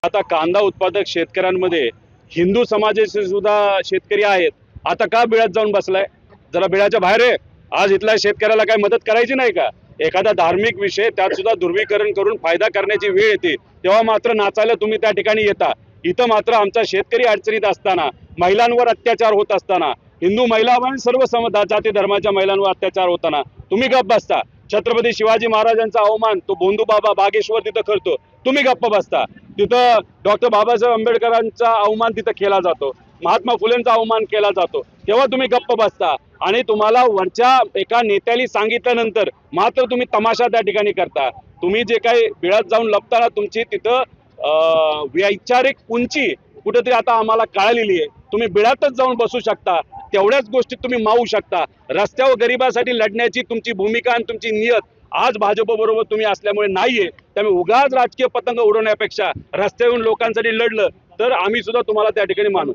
आता कांदा उत्पादक शेतकऱ्यांमध्ये हिंदू समाजाचे सुद्धा शेतकरी आहेत. आता का बिळात जाऊन बसलाय? जरा बिळाच्या बाहेर आहे. आज इथल्या शेतकऱ्याला काय मदत करायची नाही का? एखादा धार्मिक विषय त्यात सुद्धा ध्रुवीकरण करून फायदा करण्याची वेळ येते तेव्हा मात्र नाचायला तुम्ही त्या ठिकाणी येता. इथं मात्र आमचा शेतकरी अडचणीत असताना, महिलांवर अत्याचार होत असताना, हिंदू महिला आणि सर्व जाती धर्माच्या महिलांवर अत्याचार होताना तुम्ही गप्प बसता. छत्रपती शिवाजी महाराजांचा अवमान तो भोंदू बाबा बागेश्वर तिथं करतो, तुम्ही गप्प बसता. तिथं डॉक्टर बाबासाहेब आंबेडकरांचा अवमान तिथं केला जातो, महात्मा फुलेंचा अवमान केला जातो, तेव्हा तुम्ही गप्प बसता. आणि तुम्हाला वरच्या एका नेत्याने सांगितल्यानंतर मात्र तुम्ही तमाशा त्या ठिकाणी करता. तुम्ही जे काही बिळात जाऊन लपताना तुमची तिथं वैचारिक उंची कुठेतरी आता आम्हाला कळलेली आहे. तुम्ही बिळातच जाऊन बसू शकता, तेवढ्याच गोष्टीत तुम्ही मावू शकता. रस्त्यावर गरिबासाठी लढण्याची तुमची भूमिका आणि तुमची नियत आज भाजप बरोबर तुम्ही असल्यामुळे नाहीये. त्यामुळे उगाच राजकीय पतंग उडवण्यापेक्षा रस्त्यावरून लोकांसाठी लढलं तर आम्ही सुद्धा तुम्हाला त्या ठिकाणी मानू.